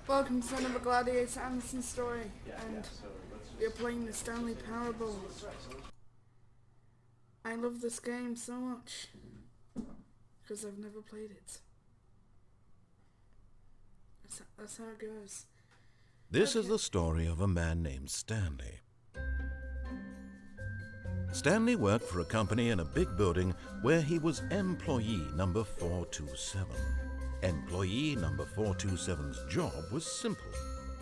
Welcome to another Gladiator Anderson story, and we're playing the Stanley Parable. I love this game so much, because I've never played it. That's how it goes. This is the story of a man named Stanley. Stanley worked for a company in a big building where he was employee number 427. Employee number 427's job was simple.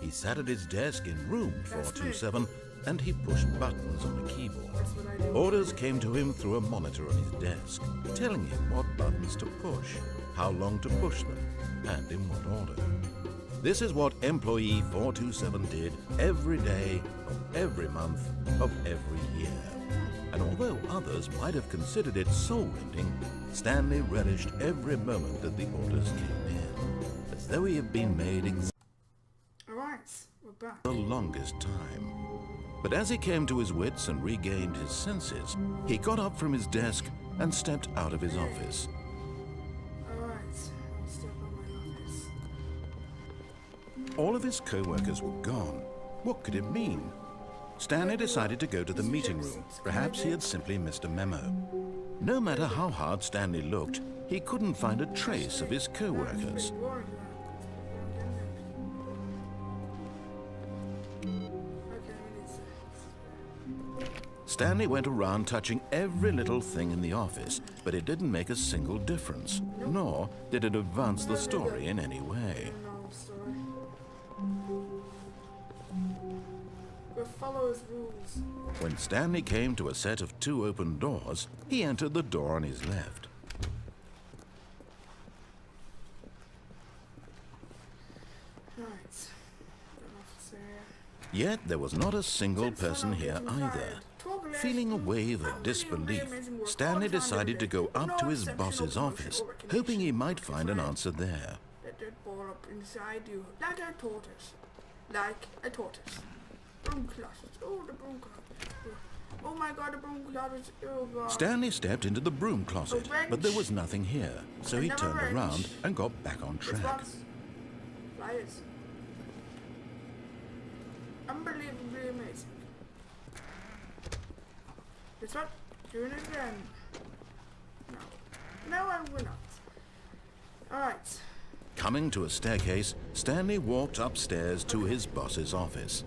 He sat at his desk in room 427 and he pushed buttons on a keyboard. Orders came to him through a monitor on his desk, telling him what buttons to push, how long to push them, and in what order. This is what employee 427 did every day of every month of every year. And although others might have considered it soul-rending, Stanley relished every moment that the orders came in, as though he had been made Alright, we're back. the longest time. But as he came to his wits and regained his senses, he got up from his desk and stepped out of his office. Alright, I'll step on my office. All of his co-workers were gone. What could it mean? Stanley decided to go to the meeting room. Perhaps he had simply missed a memo. No matter how hard Stanley looked, he couldn't find a trace of his co-workers. Stanley went around touching every little thing in the office, but it didn't make a single difference, nor did it advance the story in any way. We'll follow his rules. When Stanley came to a set of two open doors, he entered the door on his left. Right. Got an office area. Yet there was not a single person here either. Feeling a wave of disbelief, Stanley decided to go up to his boss's office, hoping he might find an answer there. Let that ball up inside you, like a tortoise. Like a tortoise. Broom closet. Oh, the broom closet. Oh my god, the broom closet. Oh god. Stanley stepped into the broom closet, but there was nothing here, so he turned around and got back on track. Flyers. Unbelievably amazing. This one? Doing it again. No. No, I will not. Alright. Coming to a staircase, Stanley walked upstairs to his boss's office.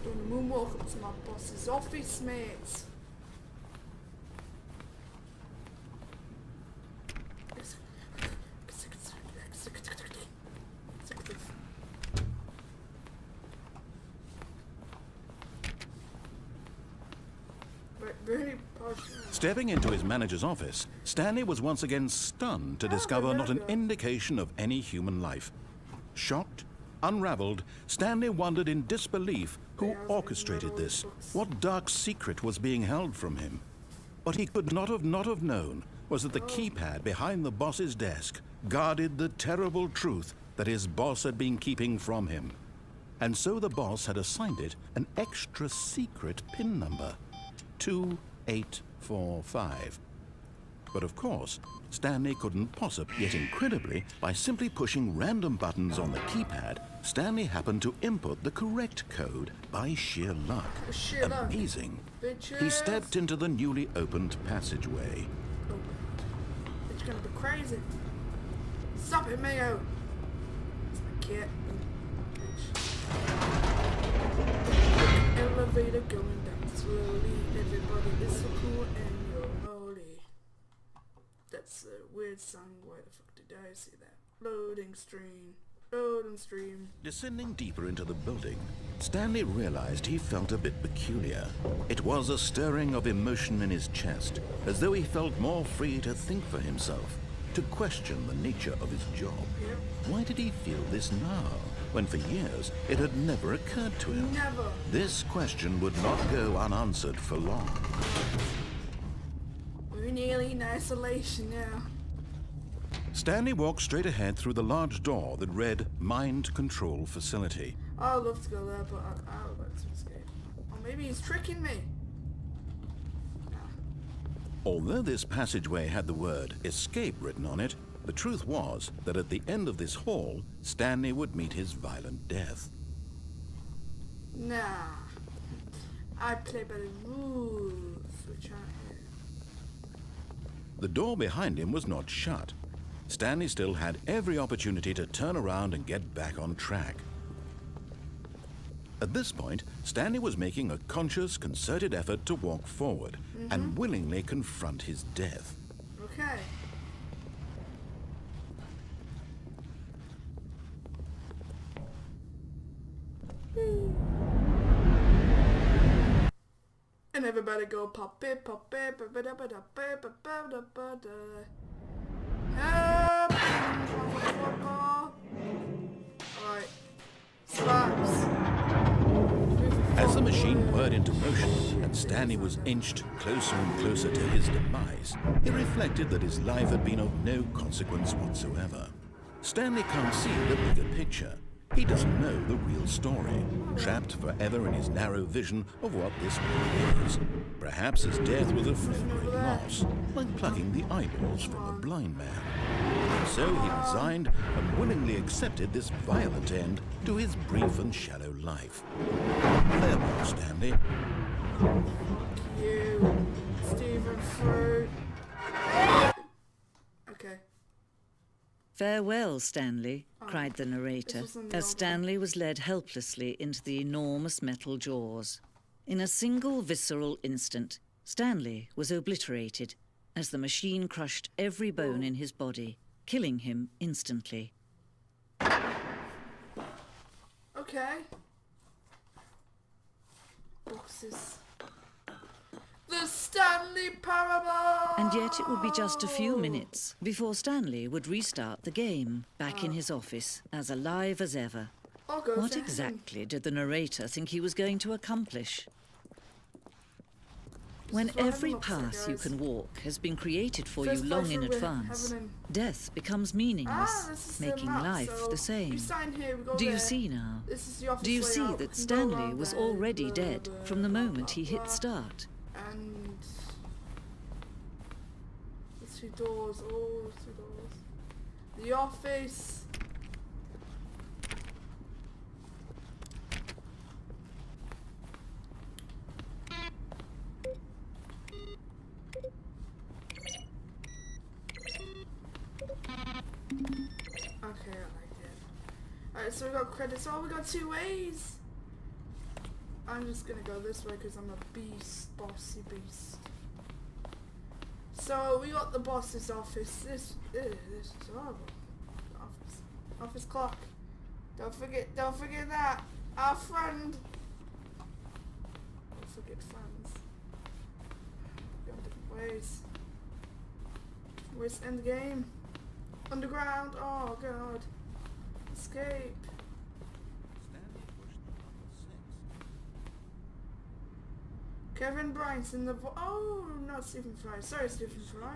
Doing a moonwalk up to my boss's office, mates. Really posh. Stepping into his manager's office, Stanley was once again stunned to discover not an indication of any human life. Shocked, unraveled, Stanley wondered in disbelief who orchestrated this, what dark secret was being held from him. What he could not have known was that the keypad behind the boss's desk guarded the terrible truth that his boss had been keeping from him. And so the boss had assigned it an extra secret PIN number. 2845. But of course, Stanley couldn't possibly, yet incredibly, by simply pushing random buttons on the keypad, Stanley happened to input the correct code by sheer luck. Amazing. He stepped into the newly opened passageway. Oh, it's gonna be crazy. Stop it, Mayo. It's my kid. Elevator going down slowly. Everybody is so cool and you're holy. That's a weird song. Why the fuck did I see that? Loading stream. Loading stream. Descending deeper into the building, Stanley realized he felt a bit peculiar. It was a stirring of emotion in his chest, as though he felt more free to think for himself, to question the nature of his job. Yep. Why did he feel this now, when for years it had never occurred to him? Never. This question would not go unanswered for long. We're nearly in isolation now. Stanley walked straight ahead through the large door that read Mind Control Facility. I'd love to go there, but I would like to escape. Or maybe he's tricking me. Although this passageway had the word escape written on it, The truth was that at the end of this hall, Stanley would meet his violent death. Nah. I play by the rules, which aren't here. The door behind him was not shut. Stanley still had every opportunity to turn around and get back on track. At this point, Stanley was making a conscious, concerted effort to walk forward and willingly confront his death. Okay. And everybody go pop it, pop it, ba ba da ba da ba ba ba da ba da. Help! Alright. Slaps. As the machine whirred into motion and Stanley was inched closer and closer to his demise, he reflected that his life had been of no consequence whatsoever. Stanley can't see the bigger picture. He doesn't know the real story, trapped forever in his narrow vision of what this world is. Perhaps his death was of no great loss, like plucking the eyeballs from a blind man. So he resigned and willingly accepted this violent end to his brief and shallow life. Farewell, Stanley. You, Stephen Fruit. Okay. "Farewell, Stanley," cried the narrator, This was in the as old Stanley was led helplessly into the enormous metal jaws. In a single visceral instant, Stanley was obliterated as the machine crushed every bone in his body, killing him instantly. Okay. Boxes. The Stanley Parable! And yet it would be just a few minutes before Stanley would restart the game, back in his office, as alive as ever. I'll go What to heaven. exactly did the narrator think he was going to accomplish? When is what every heaven looks like, path you guys. can walk has been created for First you long place in where we're advance, having death becomes meaningless, this is the making map, life so the same. We sign here, we go Do there. you see now? This is the office Do you see layout. that We can go Stanley around was there, already blah, dead blah, from the blah, moment blah, he hit blah. start? And there's two doors. Oh, there's two doors. The office. Okay, I like it. Alright, so we got credits. Oh, we got two ways. I'm just gonna go this way because I'm a beast, bossy beast. So we got the boss's office. This is horrible. Office clock. Don't forget that. Our friend. Don't forget friends. Go different ways. Where's the end game? Underground. Oh god. Escape. Kevin Bryant's in the oh, not Stephen Fry. Sorry, Stephen Fry.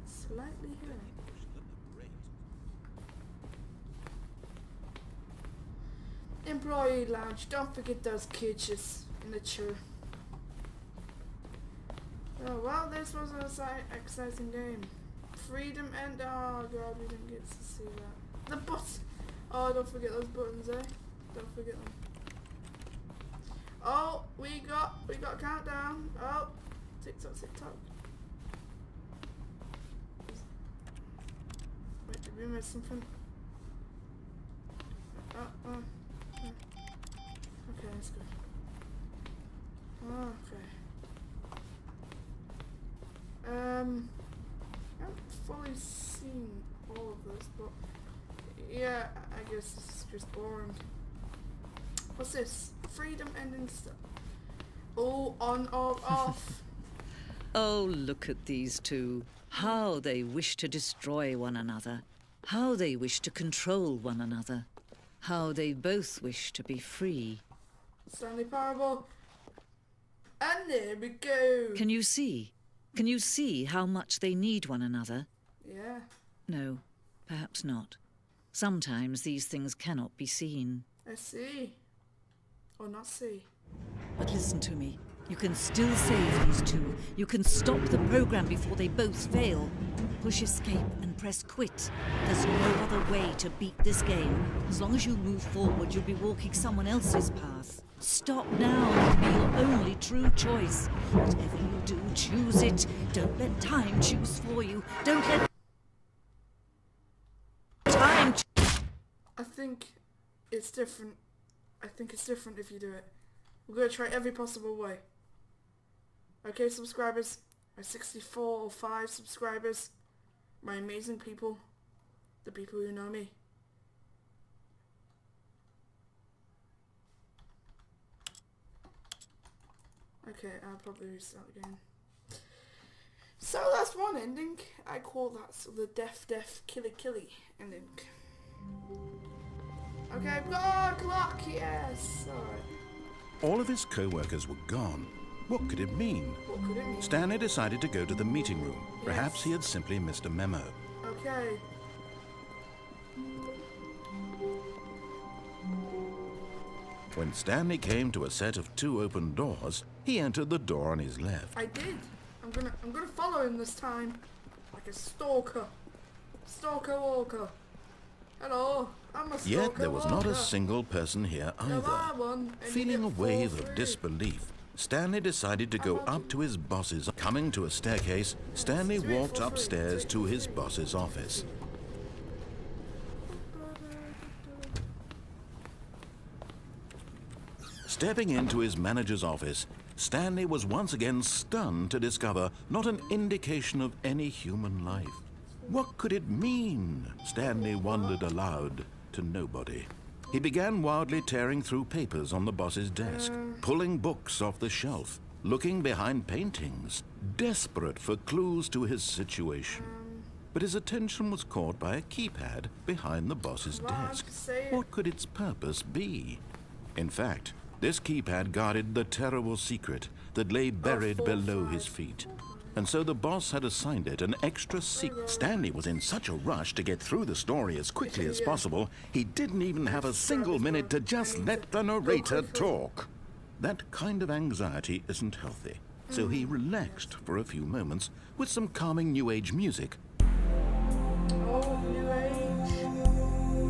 Slightly here. Employee lounge. Don't forget those kitchens in the chair. Oh well, this was an exciting game. Freedom and oh god, we didn't get to see that. The button. Oh, don't forget those buttons, eh? Don't forget them. Oh, we got countdown. Oh, tick tock, tick tock. Wait, did we miss something? Okay, that's good. Okay. I haven't fully seen all of this, but yeah, I guess this is just boring. What's this? Freedom ending stuff. Oh, on or off. Oh, look at these two. How they wish to destroy one another. How they wish to control one another. How they both wish to be free. Stanley Parable. And there we go. Can you see? Can you see how much they need one another? Yeah. No, perhaps not. Sometimes these things cannot be seen. I see. Or not C. But listen to me. You can still save these two. You can stop the program before they both fail. Push escape and press quit. There's no other way to beat this game. As long as you move forward, you'll be walking someone else's path. Stop now and be your only true choice. Whatever you do, choose it. Don't let time choose for you. Don't let time I think it's different. I think it's different if you do it. We're going to try every possible way. Okay, subscribers. My 64 or 5 subscribers. My amazing people. The people who know me. Okay, I'll probably restart again. So that's one ending. I call that the death killy ending. Okay, blood clock, yes. Alright. All of his co-workers were gone. What could it mean? What could it mean? Stanley decided to go to the meeting room. Perhaps he had simply missed a memo. Okay. When Stanley came to a set of 2 open doors, he entered the door on his left. I did. I'm gonna follow him this time. Like a stalker. Stalker walker. Hello, I'm a stalker Yet there was not a walker. single person here No, either. I won, and Feeling you a get wave 4 of free. disbelief, Stanley decided to go up to his boss's. Coming to a staircase, Stanley Three, walked four, three. upstairs Three, to four, his three. boss's office. Stepping into his manager's office, Stanley was once again stunned to discover not an indication of any human life. What could it mean? Stanley wondered aloud to nobody. He began wildly tearing through papers on the boss's desk, pulling books off the shelf, looking behind paintings, desperate for clues to his situation. But his attention was caught by a keypad behind the boss's desk. say it. What could its purpose be? In fact, this keypad guarded the terrible secret that lay buried four, below five. his feet. And so the boss had assigned it an extra Stanley was in such a rush to get through the story as quickly as possible, he didn't even have a single minute to just let the narrator talk. That kind of anxiety isn't healthy, so he relaxed for a few moments with some calming New Age music. Oh, new age.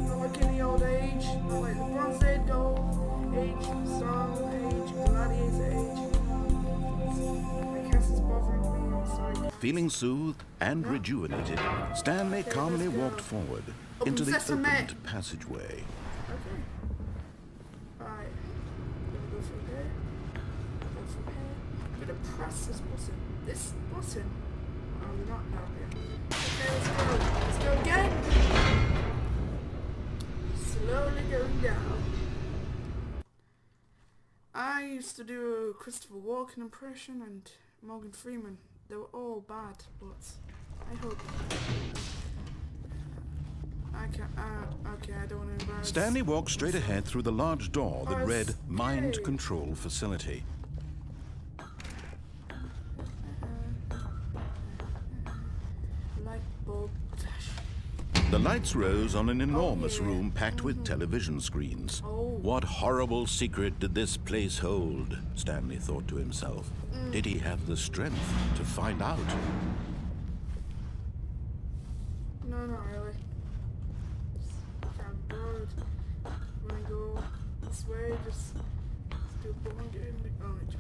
Not like any old age. Not like the Bronze Age, Gold Age, Stone Age, Gladiator Age. My cast is bothering me, I'm sorry. Feeling soothed and rejuvenated, Stanley calmly let's go. walked forward Open into the sesame. opened passageway. Okay. Alright. Gonna go from here. Go from here. I'm gonna press this button. This button. Oh, we're not now yet. Okay, let's go. Let's go again. Slowly going down. I used to do a Christopher Walken impression and Morgan Freeman. They were all bad, but I hope. I can't. Okay, I don't want to embarrass. Stanley walked straight ahead through the large door that read Mind Control Facility. Light bulb flash. The lights rose on an enormous room packed with television screens. Oh. What horrible secret did this place hold? Stanley thought to himself. Did he have the strength to find out? No, not really. I'm bored. I'm gonna go this way. Just do a button. Get in the. Oh, no, joking.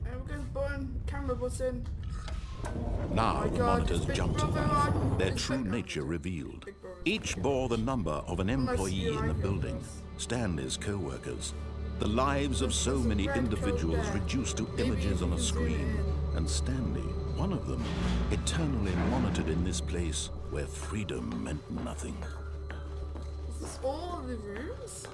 We're going button. Camera button. Now my the God, monitors it's Big jumped to Brother life, on. their It's true Big- nature revealed. Big Brother's Each bore the number of an employee you in the like it, building, yes. Stanley's co-workers. The lives of so There's a many red individuals coat there. reduced to Maybe images you on a can zoom screen. in. And Stanley, one of them, eternally monitored in this place where freedom meant nothing. Is this all of the rooms?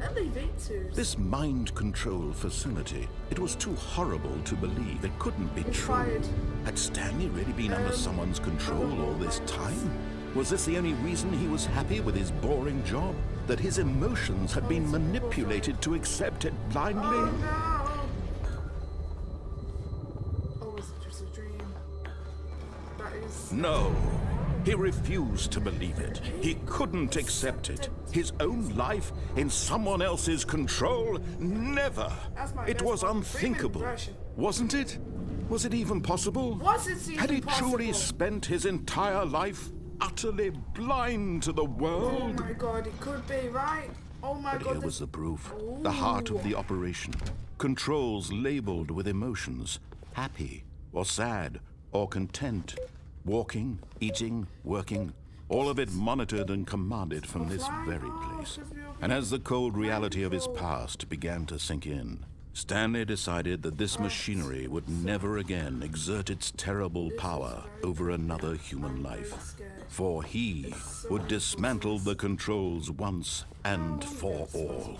Elevators. This mind control facility, it was too horrible to believe. It couldn't be You're true. fired. Had Stanley really been under someone's control all this time? Was this the only reason he was happy with his boring job? That his emotions had been manipulated to accept it blindly? Oh no! Oh, was it just a dream? That is. No. He refused to believe it. He couldn't accept it. His own life in someone else's control? Never! It was unthinkable, wasn't it? Was it even possible? Had he truly spent his entire life utterly blind to the world? Oh my god, it could be, right? Oh my god. But here was the proof. The heart of the operation. Controls labeled with emotions. Happy, or sad, or content. Walking, eating, working. All of it monitored and commanded from this very place. And as the cold reality of his past began to sink in, Stanley decided that this machinery would never again exert its terrible power over another human life. For he would dismantle the controls once and for all.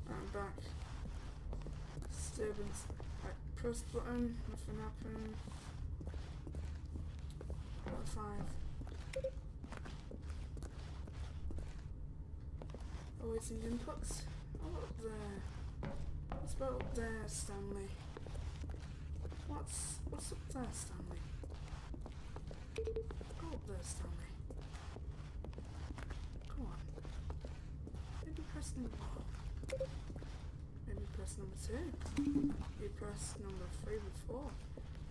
I'm back. Disturbance. Right, press button, nothing happened. 5. Awaiting inputs. Oh, up there. What's about up there, Stanley? What's up there, Stanley? Go up there, Stanley. Come on. Maybe press number 1. Maybe press number 2. You press number 3 before.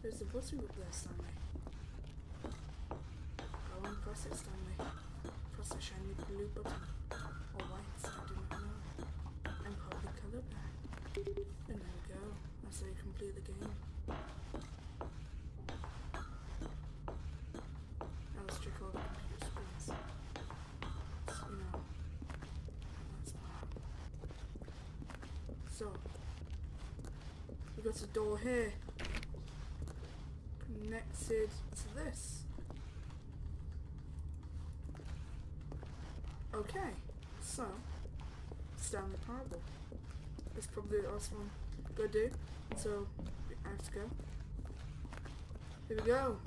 There's a button up there, Stanley. Go and press it, Stanley. Press the shiny blue button. Or white, I do not know. I'm probably colorblind. And there we go. That's how you complete the game. Now let's check all the computer screens. So, you know, that's fine. So, we got a door here. Connected to this. Okay, so, Stanley Parable. It's probably the last one I'm gonna do, so I have to go. Here we go.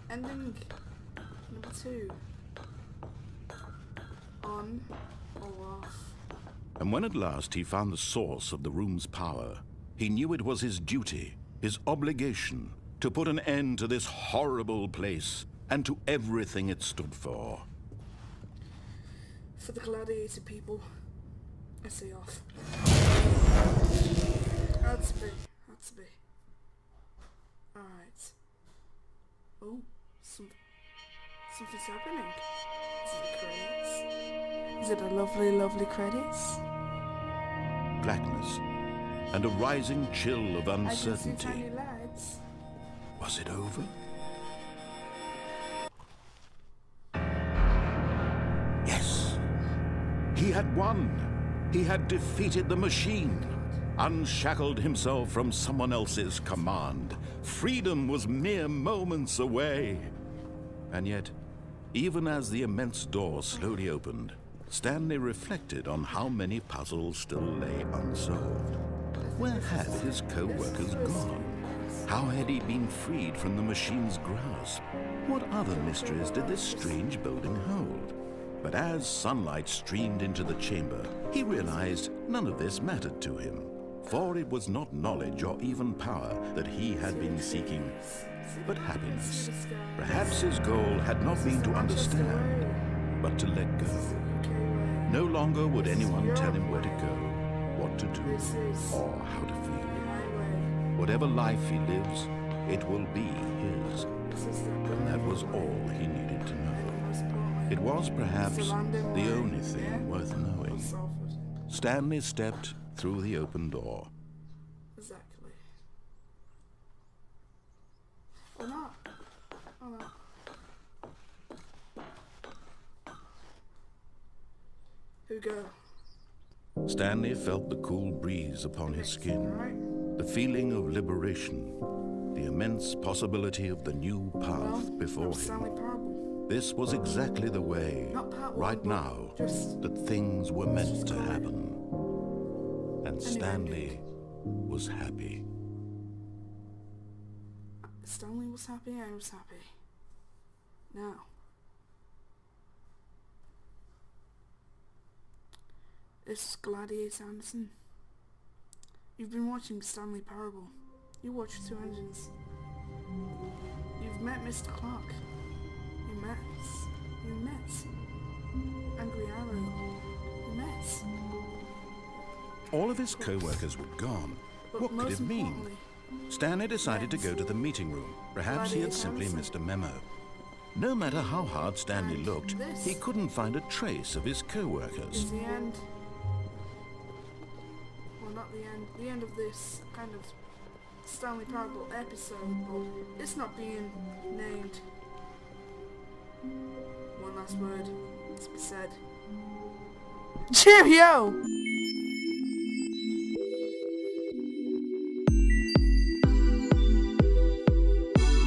Ending number 2. On or off. And when at last he found the source of the room's power, he knew it was his duty, his obligation, to put an end to this horrible place and to everything it stood for. For the gladiator people, I say off. Had to be. Alright. Oh, something's happening. Is it the credits? Is it a lovely, lovely credits? Blackness and a rising chill of I can uncertainty. see tiny lights. Was it over? Yes. He had won. He had defeated the machine. Unshackled himself from someone else's command. Freedom was mere moments away. And yet, even as the immense door slowly opened, Stanley reflected on how many puzzles still lay unsolved. Where had his co-workers gone? How had he been freed from the machine's grasp? What other mysteries did this strange building hold? But as sunlight streamed into the chamber, he realized none of this mattered to him. For it was not knowledge or even power that he had been seeking, but happiness. Perhaps his goal had not been to understand, but to let go. No longer would anyone tell him where to go, what to do, or how to feel. Whatever life he lives, it will be his. And that was all he needed to know. It was perhaps the only thing worth knowing. Stanley stepped through the open door. Exactly. Or not. Or not. Here we go. Stanley felt the cool breeze upon his skin, the feeling of liberation, the immense possibility of the new path before him. This was exactly the way, right now, that things were meant to happen. And Stanley was happy. Stanley was happy, I was happy. Now. This is Gladiator Anderson. You've been watching Stanley Parable. You watched 2 engines. You've met Mr. Clark. mess. You mess. Angry Arrow. You mess. All of his co-workers were gone. But What could most it mean? importantly, Stanley decided to go to the meeting room. Perhaps he had simply missed a memo. No matter how hard Stanley looked, he couldn't find a trace of his co-workers. is the end. Well, not the end. The end of this kind of Stanley Parable episode, but it's not being named. One last word to be said. Cheerio!